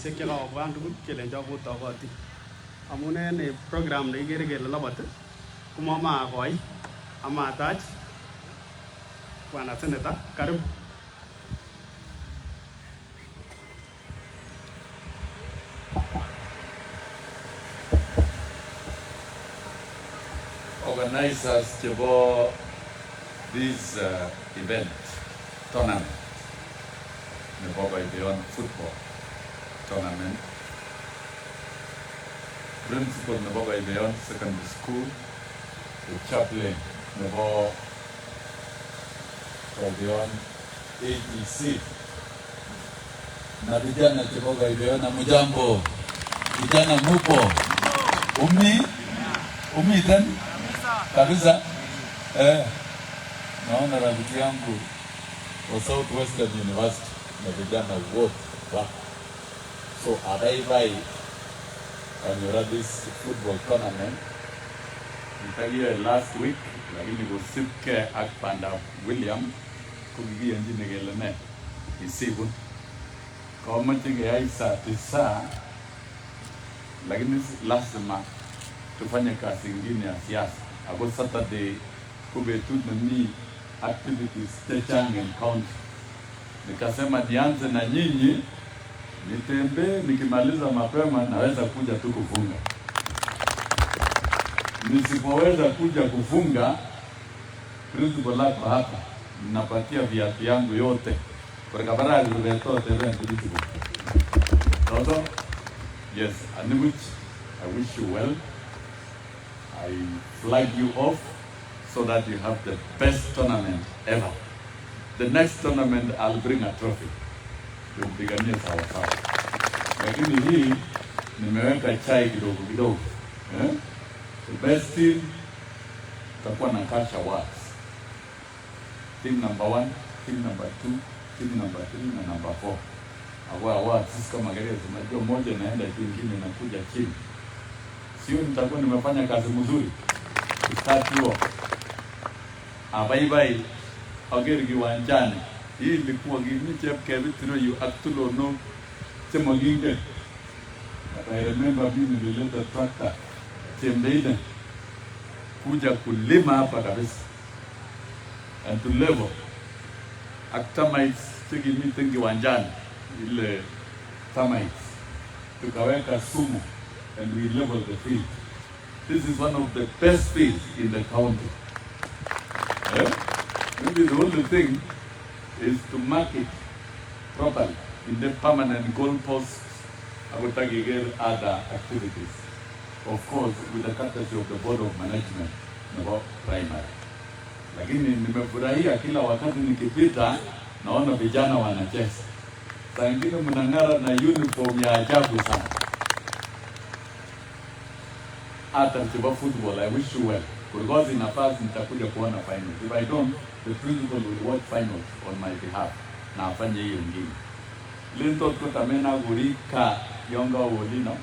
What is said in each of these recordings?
che ka obwan tugul kele jo ko togoti amune ne program ne igere kele labat kuma ma koi ama tach bwana seneta karibu. Organizers for this event tournament, the Boba Beyond Football Tournament, principal the Boba Beyond Secondary School, the chaplain the Boba Beyond ATC, na vijana Boba Beyond na mujambo, vijana mupo, umi tena kabisa naona rafiki yangu wa Southwestern University na vijana wote wako. So arrive on this football tournament nitagia last week lakini kusipke akpanda William kugigia njine gelene isibu kwa mtinge aisa tisa lakini lazima tufanye kazi nyingine ya siasa. Ako Saturday kubetu ni activities Chechang and County. Nikasema nianze na nyinyi, nitembe nikimaliza mapema naweza kuja tu kufunga. Nisipoweza kuja kufunga, principal lako hapa, ninapatia viatu yangu yote. Kwa kabara alileto tebe principal. Toto? Yes, Anibuch, I wish you well. I flag you off so that you have the best tournament ever. The next tournament, I'll bring a trophy. You'll be Ghanaians sawa. Lakini hii, nimeweka chai kidogo kidogo. The best team, tutakuwa na cash awards. Team number 1, team number 2, team number 3, na number 4. Awards, sisi kama Ghanaians, unajua moja inaenda ingine inakuja chini. Sio nitakuwa nimefanya kazi mzuri. Start hiyo. Bye ageri kiwanjani. Hii ilikuwa gini chef Kevitro you actually know sema ginge. I remember being the tractor Chembeida kuja kulima hapa kabisa. And to level actamites tiki meeting kiwanjani ile termites tukaweka sumu and we level the field. This is one of the best fields in the county. Maybe the only thing is to mark it properly in the permanent goalposts. I will take again other activities. Of course, with the courtesy of the Board of Management about primary. Lakini nimefurahia kila wakati nikipita naona vijana wanacheza. Saa ingine mnang'ara na uniform ya ajabu sana. Hata mcheza football, I wish you well. Because in a past nitakuja kuona finals. If I don't, the principal will watch finals on my behalf. Na afanye hiyo ngine. Linto tutamena gurika yonga wolino.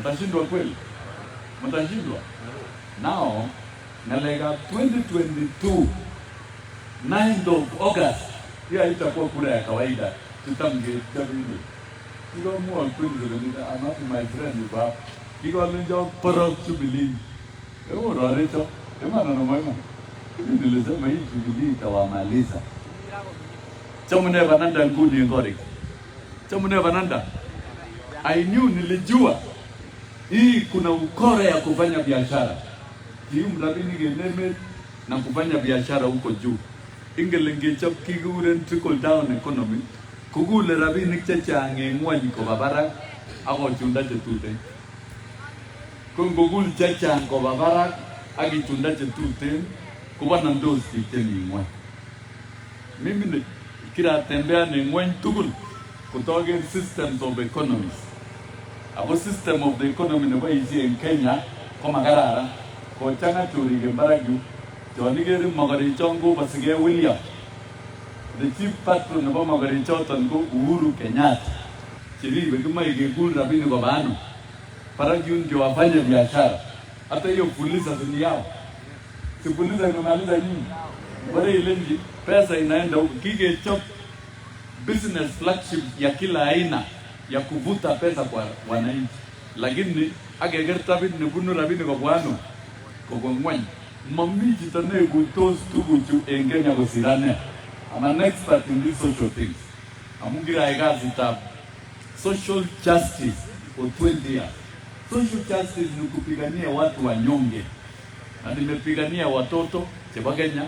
Mtashindwa kweli? Mtashindwa? Now, nalega 2022 9th of August. Hiyo itakuwa kura ya kawaida. Tutamge tabini. Kilo mua kweli I'm not my friend you up. Kiko lenjo poro Jubilee. Ewo rorecho. Emana no mama. Nilisema hii Jubilee itawamaliza. Chamune bananda nguni ngori. Chamune bananda. I knew nilijua. Hii kuna ukora ya kufanya biashara. Hii mrabini geneme na kufanya biashara huko juu. Ingelenge chop kiguren trickle down economy. Kugule rabini chechange ngwanyi ko babara ako chunda chetute. Kungugul chechange ko babara agi chunda chetute kuba nando stiteni ngwa. Mimi kila tembea ni ngwan tugul kutoge systems of economies. Our system of the economy na baisi in Kenya kama garara ko changa churi ke baraju joni ke magari chongo basige William. The chief patron of Magari Chotan go Uhuru Kenyatta. Chili bekuma igekul rabini kwa bano. Para ndio wafanye biashara. Hata hiyo polisi azuni yao. Si polisi inamaliza nini? Wale ile pesa inaenda huko kige chop business flagship ya kila aina ya kuvuta pesa kwa wananchi, lakini agegerta bin nebunu rabini kwa bwano kwa ngwany mamiji tane gutos tuguchu engenya gosirane. I'm an expert in these social things. Amungira igazi tab social justice for 20 years. Social justice ni kupigania watu wanyonge, na nimepigania watoto cheba Kenya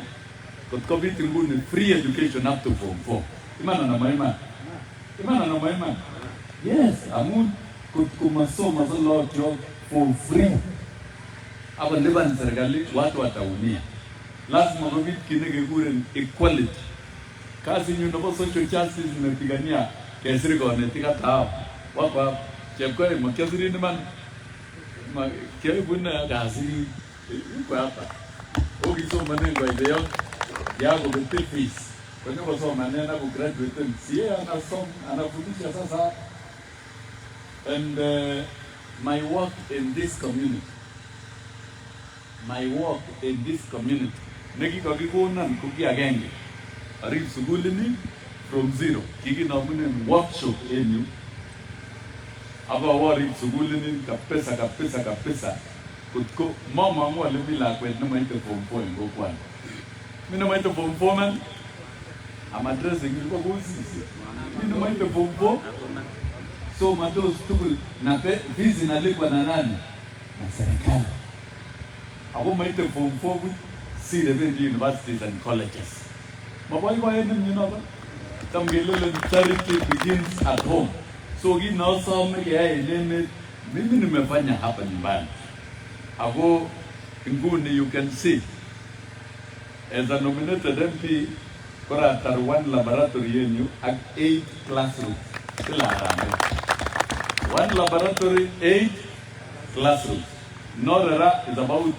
kwa vitu nguni free education up to form 4. Imana na maima. Yes, amun kumasoma zalo for free. Aba liban serikali watu wataumia. Lazima kwa vitu kinege gure equality. Kazi nyundo social justice nimepigania kesiri kwa netika tao. Wako chepkore mkiasiri ni man kile buna gazi kwa hapa. Ukisoma maneno kwa idea yako kwa fees. Kwa nini wasoma maneno ku graduate sie anafundisha sasa. And my work in this community negi kwa kikona kukia genge ari sugulini from zero kiki na mune workshop enu aba wari sugulini kapesa kutko mama mo le bila kwet no maite form 4 ngo kwan mina maite form 4 man am addressing ko kuzi mina maite form 4 so matos tukul na pe vizi nalipwa na nani na serikali. Abo maite form 4 see the universities and colleges. Mabwai kwa you know tamgelele charity begins at home. So gi na some ya nene mimi nimefanya hapa nyumbani. Abo nguni you can see as a nominated MP kora tar one laboratory yenu at 8 classrooms. One laboratory, 8 classrooms. Norera is about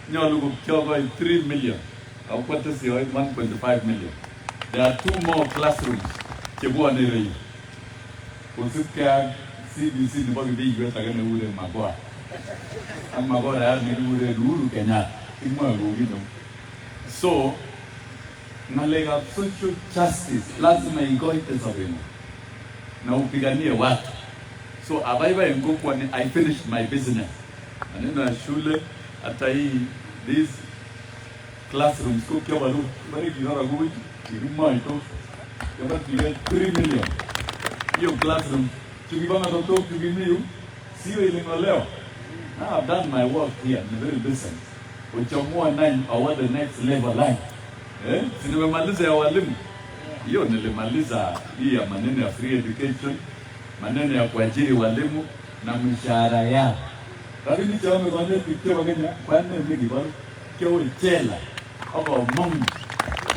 3 million. Our quarter is 1.5 million. There are 2 more classrooms. Chebua Nerei. Kusuka CBC ni bogi bi yeta gane ule magwa. Ang magwa ya ni ule Uhuru Kenyatta. Imwa rugido. So nalega social justice lazima ingoite sabini. Na upiganie watu. So abaiba ngokwa ni I finished my business. Anena shule hata hii these classrooms ko kwa balu bari kinara go kirima ito kama 3 million. Hiyo classroom tukibana toto tukimiu sio ile leo. Now I've done my work here in the very business. Uchamua 9 or the next level line. Sinimemaliza ya walimu. Hiyo nilimaliza hii ya maneno ya free education, maneno ya kuajiri walimu na mishahara yao. Lakini chama kwa nini pikio Kenya kwa nini mimi bado kio chela au mungu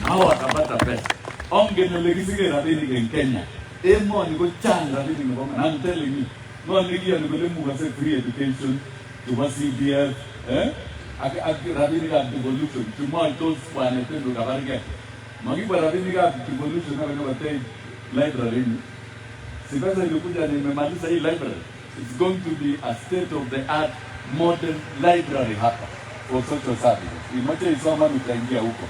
hao atapata pesa. Onge na legisiga rabini in Kenya. Emo ni go changa rabini ngoma na telling me. No ligia ni bele mu wase free education to CDF aki rabini ga devolution to more those kwa netendo kabarga. Magiba rabini ga devolution na wewe watei library. Sipesa ilikuja nimemaliza hii library. It's going to be a state-of-the-art modern library hapa for social services. Imoja isoma nitaingia huko.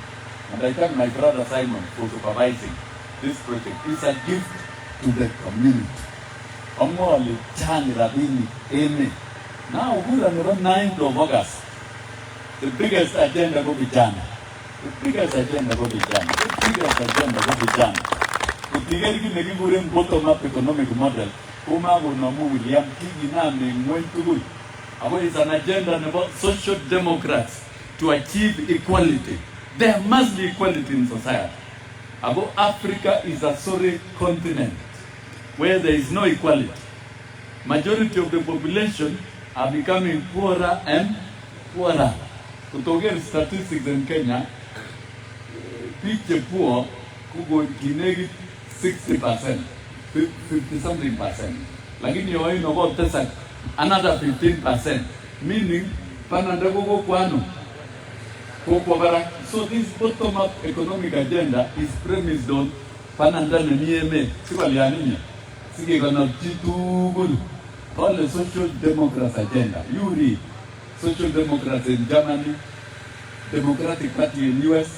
And I thank my brother Simon for supervising this project. It's a gift to the community. Omole chani rabini eme. Now we're on the 9th of August. The biggest agenda go vijana. The biggest agenda go vijana. The biggest agenda go vijana. Kutigari kinegibure bottom-up economic model. Umago na mu William Kigi na mwentu. Abo is an agenda about social democrats to achieve equality. There must be equality in society. Abo Africa is a sorry continent where there is no equality. Majority of the population are becoming poorer and poorer. Kutokea statistics in Kenya, people poor kugo kinegi 60%. 50-something%. Lakini yo ino go tesa another 15%. Meaning pananda go kwano. So this bottom-up economic agenda is premised on pananda na nieme. Siwa lianinya. Sige gana chitu all the social democrats agenda. You read social democrats in Germany, Democratic Party in US,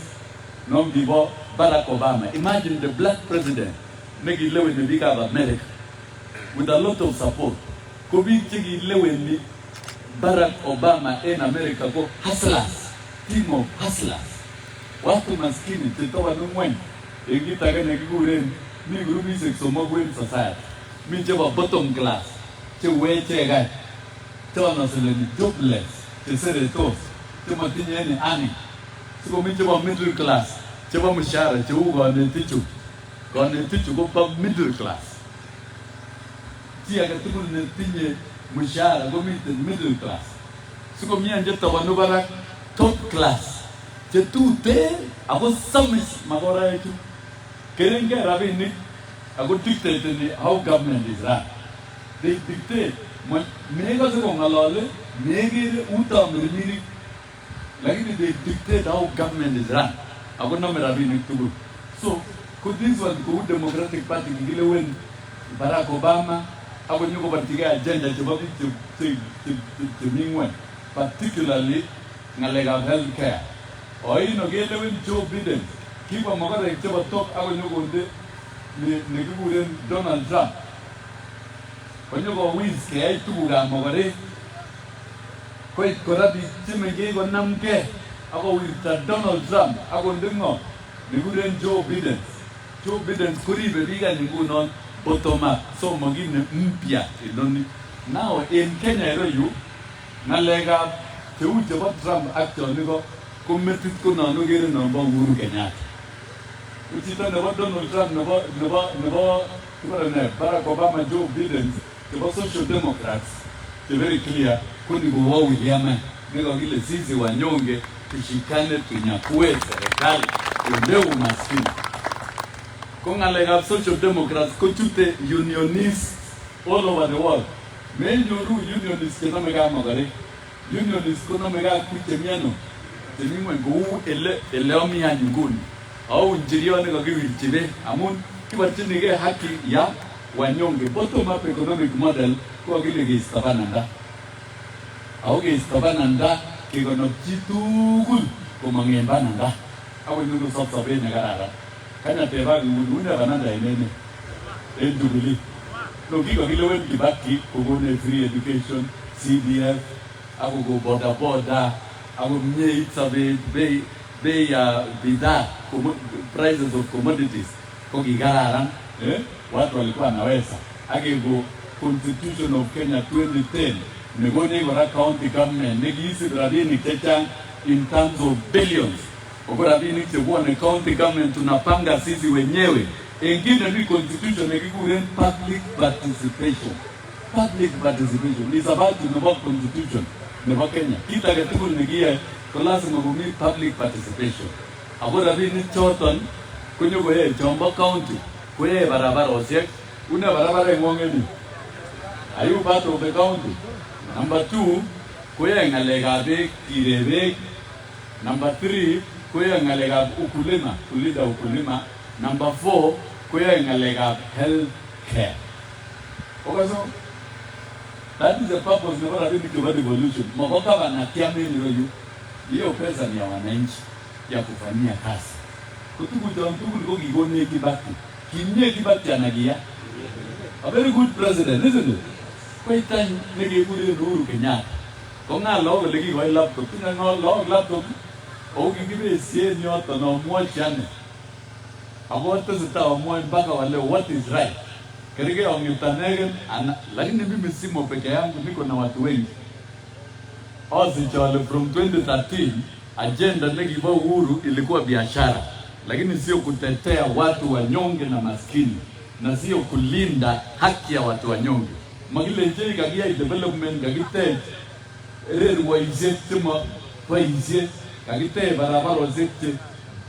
Barack Obama. Imagine the black president making law in the big of America. with a lot of support. Ko biik chekileweni Barack Obama in America ko hustlers, team of hustlers. Watu maskini chetoa nungwen. Engitaka nekikuren mi grupishek somok en society. Mi chebo bottom class, che wechegai, chonoseleni jobless, che seretos, che matinye any earning. Siko mi chebo middle class, chebo mshahara, che u konetichu. Konetichu ko pa middle class. Chi agetugul netinye mshahara ko miten middle class. Siko mi anje tabanu barak top class. Che tuten ako samis makoraechu. Kerenge rabinik ako dictate how government is run. They dictate. Mega se kongalale, mega uta mirimiri. Lakini they dictate how government is run. Ako namme rabinik tugu. So, could this one go Democratic Party kile when Barack Obama ako nyuko partiga agenda chebabi chemingwen, particularly ngalega healthcare. Oi no gele when Joe Biden kipa magara cheba top ako nyuko nde nekikuren Donald Trump. Konyuko wins kaya tuga magare. Koi korabi chimenge ko namke ako wins Donald Trump ako ndingo nekikuren Joe Biden. Joe Biden kuribe biga ningunon bottom up so magine mpya inoni. Now in Kenya yu ngalega cheu cheba Trump actually ko kumetit ko nanu gere namba Uhuru Kenyatta. Uchita nebo Donald Trump nebo Barack Obama, Joe Biden, the Social Democrats, they're very clear. Kuni kuwa William, nego kile sisi wanyonge tushikane tunyakue serikali ndio umaskini. Kongalega Social Democrats kochute unionists all over the world. Menyoru unionists kena mega magare. Unionists kona mega kuchemiano. Tenimwe go eleomi ya nyunguni. Au njirione kwa kiwichibe amun kibarchinige haki ya wanyonge. Bottom up economic model kwa kile gistabananda. Au gistabananda kikono chitugul kumangembananda. Au nungu sopsabe nagarara. Kanya teba guna bananda inene. Endubili. No kile wen kibaki kugone free education, CDF, aku go boda aku mnye itsabe bei ya bidhaa prices of commodities kwa kigararan watu walikuwa naweza agego Constitution of Kenya 2010 negone gora county government negisi radini checha in terms of billions ogora bini chebwa na county government tunapanga sisi wenyewe engine ni constitution nekikuren public participation is about the constitution nebo Kenya kita ketukul negiye ko lazima kumi public participation. Ako rabini choton kunyo koe Chombo County koe barabara osiek una barabara ngongeni. Are you part of the county? Number 2 koe ngalega be kirebe. Number 3 koe ngalega ukulima, kulida ukulima. Number 4 koe ngalega health care. Okay, so that is the purpose of the revolution. Maboka wanatia mimi hiyo pesa ni ya wananchi ya kufanyia kazi. Kutuku jamtuku liko kigone Kibaki. Kimye Kibaki anagia. A very good president, isn't it? Kwa time nige kule Uhuru Kenyatta. Konga logo legi kwa laptop. Tina ngo laptop. Ogi kibe sie nyota na mmoja. Abote zita mmoja mpaka wale what is right. Kerige ongitanegen lakini mimi simo peke yangu niko na watu wengi. Ozichole from 2013 agenda negiba Uhuru ilikuwa biashara lakini sio kutetea watu wanyonge na maskini na sio kulinda haki ya watu wanyonge. Magile nje kagia development kagite ererwa izetema kwa ize kagite barabara zete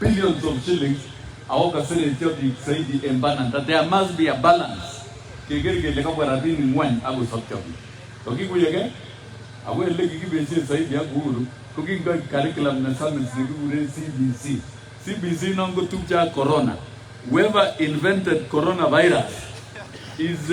billions of shillings au kasere tiobi saidi embana that there must be a balance. Kigerige lekabwa rabini ngwan abu sokchobi. Okikuyege awe legi kibenje saidi ya Uhuru kukinga curriculum na summits ni CBC nongo tuja corona. Whoever invented coronavirus is